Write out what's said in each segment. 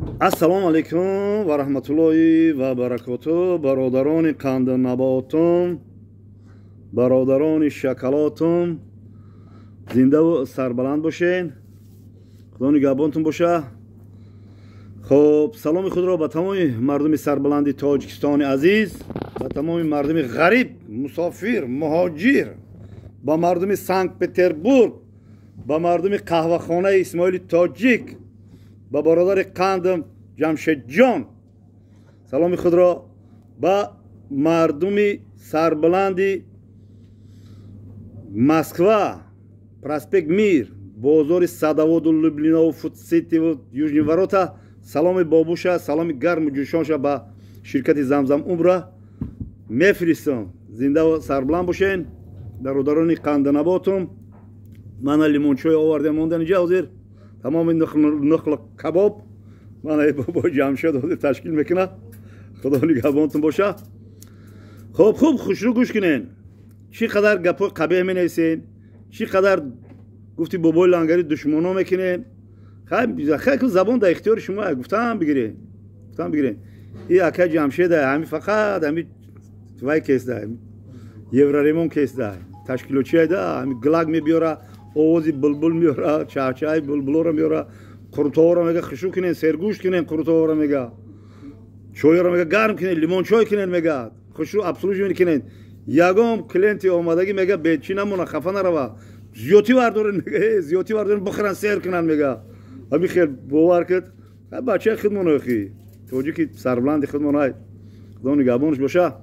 Assalomu alaykum va rahmatullohi va barakatuh. Barodaroni qandu nabotum, barodaroni shokolatum, zinda va sarbaland boshin. Xudo nigohbonatun bosha. Xo'p, salomi xudro ba tamomi mardumi sarbalandi Tojikistoni aziz, ba tamomi mardumi g'arib, musofir, muhojir, ba mardumi Sankt Peterburg, ba mardumi qahvaxona Ismoil Tojik, با برادر قندم جمشید جان سلامی خود را با مردمی سربلندی مسکوا پراسپکت میر بازار صدوات و لوبلینا و فوت سیتی و یوژنی وروتا سلامی بابوشا سلامی گرم و جوشانشا با شرکت زمزم عمره میفرستم زنده و سربلند باشین برادرانی قند نباتم من لیمونچوی آوردم موندن اینجا حاضر تمام نخل کباب من با جمشید تشکیل میکنه خدا نگهبانتون باشه خوب خوش رو گوش کنین چی قدر گپو قبیح می نویسین چی قدر گفتی بابای لنگری دشمنا میکنین خیلی زبان در اختیار شما گفتم بگیرین این اکا جمشید همی فقط همی توی کیس ده یوراریمون کیس ده تشکیلوچی ده همی گلاگ میبیاره اوزی بلبل میاره چای بلبل رو میاره قرطه رو میگه خشو کنین سرگوش کنین قرطه رو میگه چای رو میگه گرم کنین لیمون چای کنین میگه خشو ابسولوش کنین یگام کلینتی اومدگی میگه بیچی نمونه خفه نروا زیوتی واردارن میگه زیوتی واردارن بخورن سیر کنن میگه همین خیلی باور کرد بچه خدمونه خی توجی که سربلند خدمونه های خدا نگهبانش باشه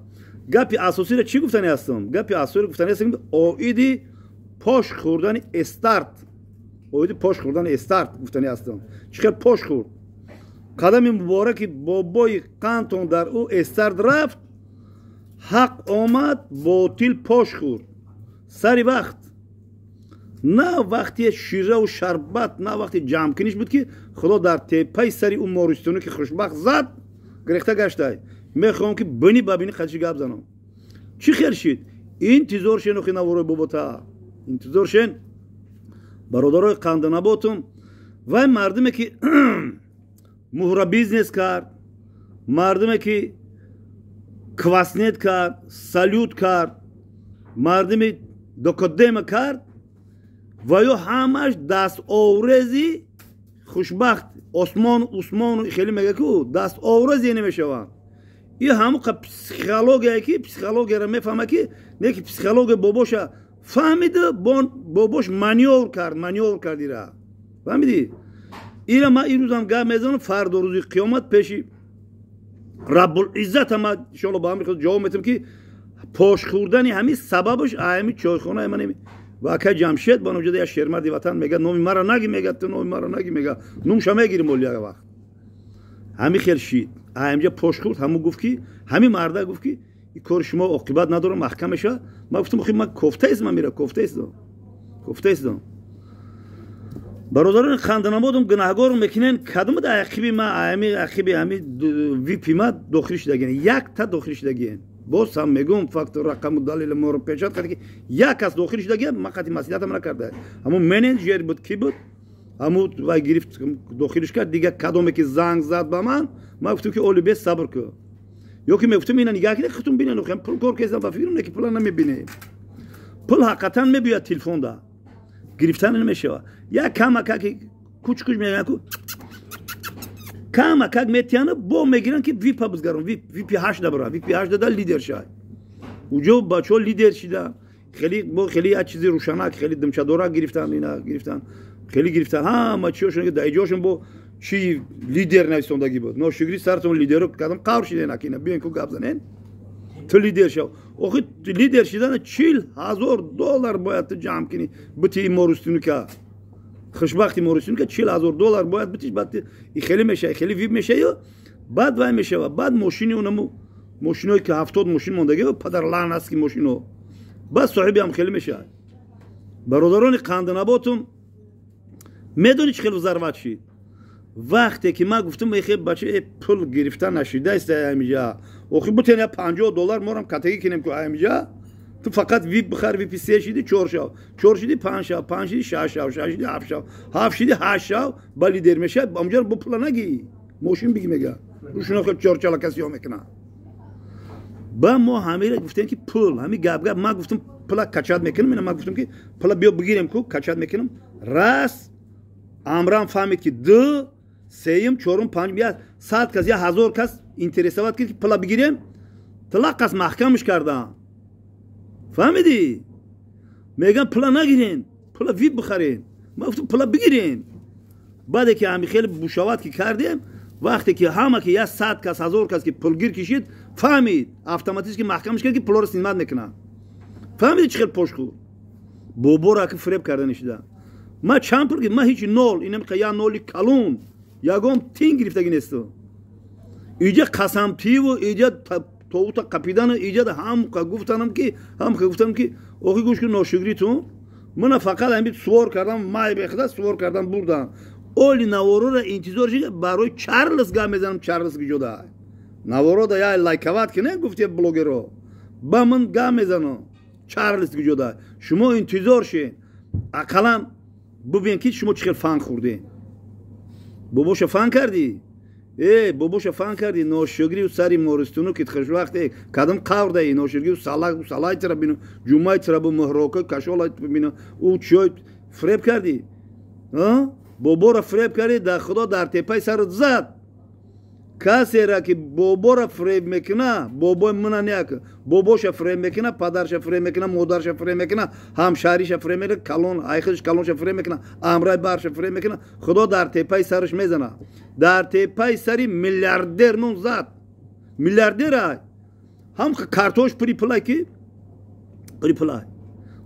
گپی اساسی رو چی گفتنی هستم گپی اساسی رو گفتنی هستم اویدی پاش خوردن استارت اویدی پاش خوردن استارت گفتنی هستم چقدر پاش خورد قدم مبارکی بابای قندتون در او استارت رفت حق آمد باطل پاش خورد سری وقت نه وقتی شیره و شربت نه وقتی جمع کنیش بود که خدا در تپه سری اون مارستونو که خوشبخت زد گرفته گشته میخوام که بنی ببینی خدشی گپ زنم چی خیر شد انتظار شنو خینا ورای باباتا انتظار شن برادرای قند نباتم و مردمی که مهره بیزنس کرد مردمی که کواسنت کرد سالیوت کرد مردمی دکدم کرد و یا همش دست آورزی خوشبخت عثمان خیلی میگه که دست آورزی نمیشوند این همون پسیخولوژی که پسیخولوژی را میفهمه که نه که پسیخولوژی بابوشا فهمیده بابوش مانیور کردی را فهمیدی اینا ما این روزم گام میزنم فرد و روزی قیامت پیشی رب العزت ما انشالله با هم جواب میتونم که پاش خوردنی همین سببش همین چایخونه من و اکا جمشید با نوجده یا شیرمردی وطن میگه نومی مرا نگی میگه تو نومی مرا نگی میگه نومشا میگیری مولیا وقت همین خیر شید اینجا پاش خورد همون گفت که همین مرده گفت که این کار شما عاقبت نداره محکم میشه ما گفتم خب من کوفته است من میره کوفته است برادران خندنامودم گناهگار میکنن کدوم در عقیبی ما عقیبی وی پی ما داخلش دگین یک تا داخلش دگین باز هم میگم فاکتور رقم دلیل ما رو پیشات کرد که یک از داخلش دگین ما خاطی مسئولیت هم نکرده همون منیجر بود کی بود همون وای گرفت داخلش کرد دیگه کدومی که زنگ زد به من گفتم که اولی بیست صبر کن یا که میگفتم اینا نگاه کنید خودتون ببینید خودم پول کار کردم و فکر که پول نمیبینه پول حقیقتا میبیاد تلفن دا گرفتن نمیشه یا کم که کوچ میگن که کم میتیانه با میگیرن که وی پا بزگرم وی پی 8 دبره وی پی 8 داد لیدر شای اونجا بچه‌ها لیدر شدن خیلی از چیزی روشنک خیلی دمچدورا گرفتن خیلی گرفتن ها چیشون که دایجاشون با چی لیدر نویسندگی بود ناشکری سرتون لیدر رو کردم قهر شده نکنه بیاین که گپ زنین تو لیدر شو آخه لیدر شدن $40,000 باید جمع کنی بتی مارستونو که خوشبختی مارستونو که $40,000 باید بتیش بعد خیلی میشه خیلی ویب میشه بعد وای میشه و بعد ماشینی اونمو ماشینایی که 70 ماشین موندگی و پدر لعن است که ماشینو بعد صاحبی هم خیلی میشه برادران قند نباتم میدونی چه خیلی ضربت شد وقتی که ما گفتم ای خیلی بچه پول گرفتن نشده است اینجا آخه بتونه $50 ما هم کاتگی کنیم که اینجا تو فقط ویپ بخر ویپ 3 شدی 4 شدی 5 شدی 6 شدی 7 شدی 8 شدی بلی در میشه اونجا با پول نگی ماشین بگی میگه روشون خیلی چارچالا کسی ها میکنه با ما همه گفتن که پول همین گپ من گفتم پول کچات میکنم من گفتم که پول بیا بگیریم کو کچات میکنم راست امرام فهمید که دو سیم چهارم پنج بیاد 100 کس یا 1000 کس اینترسوات کرد که پول بگیریم طلاقش محکمش کردن فهمیدی میگن پول نگیرین پول ویب بخرین ما گفتم پول بگیرین بعد که همین خیلی بوشاوات که کردیم وقتی که همه که یا 100 کس 1000 کس که پولگیر کشید فهمید اتوماتیک که محکمش کرد که پول رو سینماد میکنن فهمیدی چه خیلی پشخو بابا را که فریب کردنش دادن ما چند پول ما هیچ نول اینم که یا نولی کلون یاگم تین گرفتگی نیستو اینجا قسمتی و اینجا توتا قپیدن اینجا هم که گفتنم که اوکی گوش که ناشکری تو من فقط همین سوار کردم مای بخدا سوار کردم بردم اولی نوارو را انتظار شد برای چارلز گام میزنم چارلز کی جدا نوارو دا یا لایکوات کنه گفتی بلوگر رو با من گام میزنم چارلز کی جدا شما انتظار شین اقلا ببین که شما چقدر فان خوردین باباش فان کردی باباش فان کردی ناشکری و سری مورستونو که خش وقت کدام قور دی ناشکری و سالای تر بینو جمعه تر با مهروکه کشالای بینو او چوی فریب کردی بابا را فریب کردی در خدا در تپه سرت زد کسی را که بابا را فریب میکنه بابا من نیک باباش فریب میکنه پدرش فریب میکنه مادرش فریب میکنه همشهریش فریب میکنه کلون ایخش کلونش فریب میکنه امرای برش فریب میکنه خدا در تپه سرش میزنه در تپه سری میلیاردر نون زد میلیاردر هم کارتوش پری پلای کی پری پلای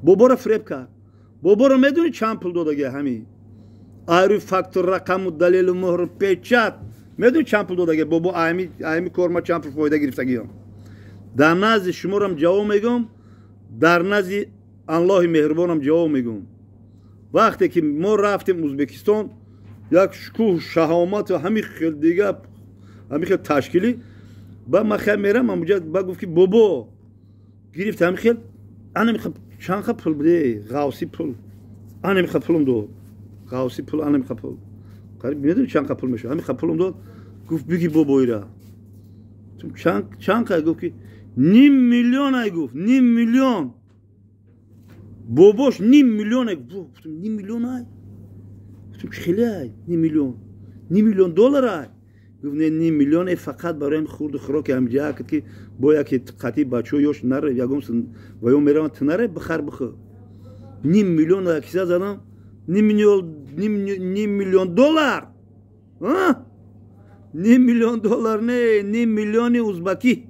بابا را فریب کرد بابا را میدونی چند پول داده همین آیری فاکتور رقم و دلیل و مهر پیچت میدونی چند پول داده بابا ایمی کورما چند پول فایده گرفتگی هم در نزد شما هم جواب میگم در نزد الله مهربانم جواب میگم وقتی که ما رفتیم ازبکستان یک شکوه شهامت و همین خیلی دیگه همین خیلی تشکیلی با ما خیلی میرم اونجا با گفت که بابا گرفت همین خیلی انا میخوام چند خیلی پول بده غوثی پول انا میخوام پولم دو غوثی پول انا میخوام پول قریب میدونی چند خیلی پول میشه همین خیلی پولم داد گفت بگی بابا ایرا چند خیلی گفت که 500,000 ای گفت 500,000 باباش 500,000 ای گفت 500,000 ای گفتم خیلی ای 500,000 دلار ای گفت نه 500,000 ای فقط برای خورد خوراک همجا که باید که قطعی بچه یوش نره یکم و یا میرم تنره بخر بخور 500,000 ای کسی زدم 500,000 دلار 500,000 دلار نه 500,000 ازبکی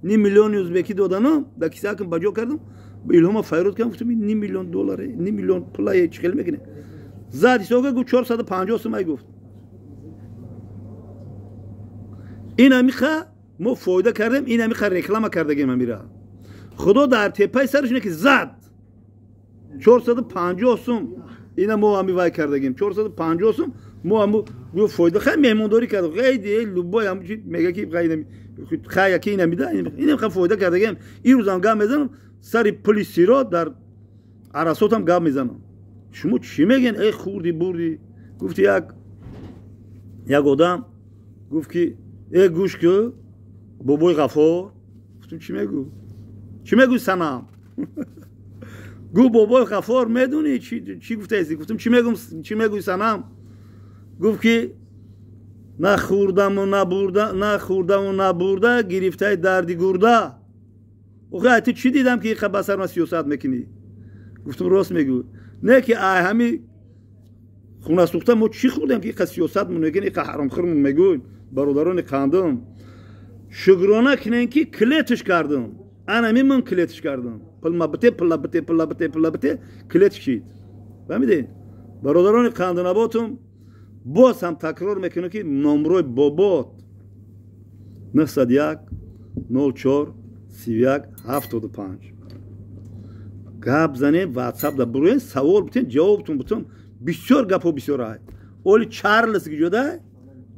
500,000 ازبکی دادن در کسی کم بجا کردم به الهام فیروز کردم گفتم 500,000 دلاره 500,000 پولای چه خیلی میکنه زادی سوگه گفت 450 سوم گفت این میخواد ما فایده کردیم این میخواد رکلام کردگیم میره خدا در تپه سرش اینه که زد 450 سوم اینا ما هم وای کردگیم 450 سوم ما هم گفت فایده خیلی مهمونداری کرد خیلی لوبای هم میگه که خیلی کی نمیده این میخواد فایده کردگیم این روزم گام میزنم سری پلیسی را در عرصات هم گام میزنم شما چی میگین ای خوردی بردی گفت یک آدم گفت که ای گوش که بابای غفار گفتم چی میگو سنم گفت بابای غفار میدونی چی گفته ایستی گفتم چی میگو سنم گفت که نخوردم و نبورده گرفته دردی گرده اوخه تو چی دیدم که خب بسر ما سیاست میکنی گفتم راست میگو نه که همی خونه سوخته ما چی خوردم که سیاست مون میگن که حرام خورم میگوین برادران کاندم شکرانه کنین که کلیتش کردم انا من کلیتش کردم پل بته کلیتش شید فهمیدین برادران کاندناباتم باز هم تکرار میکنه که نمبر بابات 901 04 31 75 گپ زنه واتساپ دا بروین سوال بتین جوابتون بتون بسیار گپ و بسیار های اولی چارلز کی جدا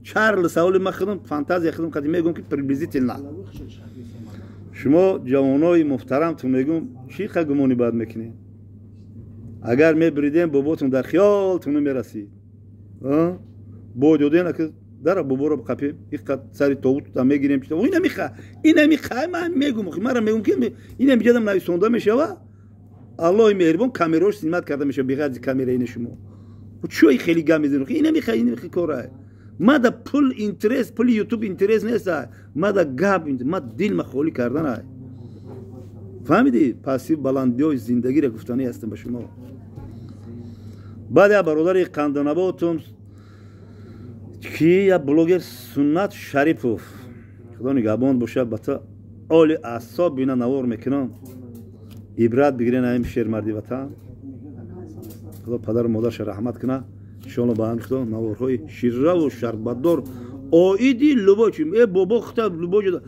چارلز سوال ما خدم فانتازی خدم قدیم میگم که پریبیزیت نه شما جوانای محترم تو میگم چی خگمونی بعد میکنین اگر میبریدین باباتون در خیالتون میرسید با دودین که дара боборо бқапем иққат сари товут тутам мегирем чита ина михай ман мегум мара мегум ки ина миҷадам нависонда мешава аллоҳи меҳрибон камераош симат карда мешава биғази камера ина шумо чӯи хеле гап мезанӣ ина михай кора мада пул интерес пули ютуб интерес неста мада гап ма дил ма холӣ кардан фаҳмидӣ паси баландиҳои зиндагиро гуфтанӣ ҳастам ба шумо баъд я бародари қанданаботум ки я блогер Суннат Шарипов худо нигаҳбон бошад ба то оли аъсоб бина навор мекунам ибрат бигирен аим шермарди ватан худо падару модарша раҳмат куна иншоалло ба ҳамин худо наворҳои ширраву шарбатдор оиди любой чӣ бобо хута любой ҷода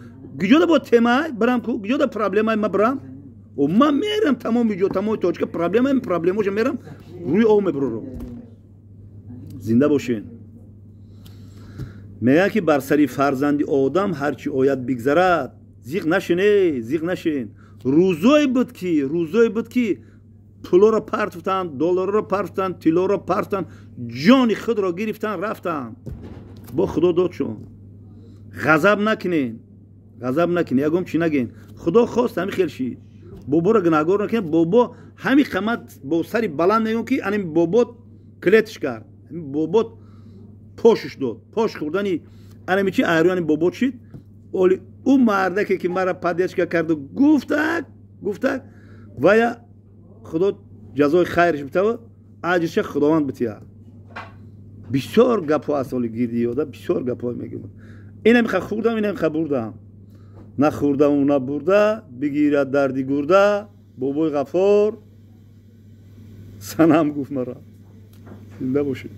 гиҷода бо темаи барам ку гиҷода проблемаи ма барам ма мерам тамоми ҷо тамоми тоҷика проблемоша мерам рӯи об мебуроро зинда бошен мегӯянд ки бар сари фарзанди одам ҳарчи ояд бигзарад зиқ нашин рӯзое буд ки пулоро партофтанд долларро партофтанд тилоро партофтанд ҷони худро гирифтанд рафтанд бо худо дод шон ғазаб накунен ягом чӣ нагӯен худо хост ҳами хел шид боборо гунаҳгор накунед бобо ҳами қамат бо сари баланд мегӯям ки ани бобот клетиш кард бобот пошуш дод пош хӯрдани анами чи айрони бобот шид оли ӯ мардаке ки мара поддержка карду гуфтак вая худо ҷазои хайрш битава аҷрша худованд бития бисёр гапҳо аст оли гирди ёда бисёр гапҳо мегӯям ина миха хӯрдам ина миха бурдам нахӯрдаму набурда бигирад дарди гурда бобои ғафор санам гуфт мара зинда бошед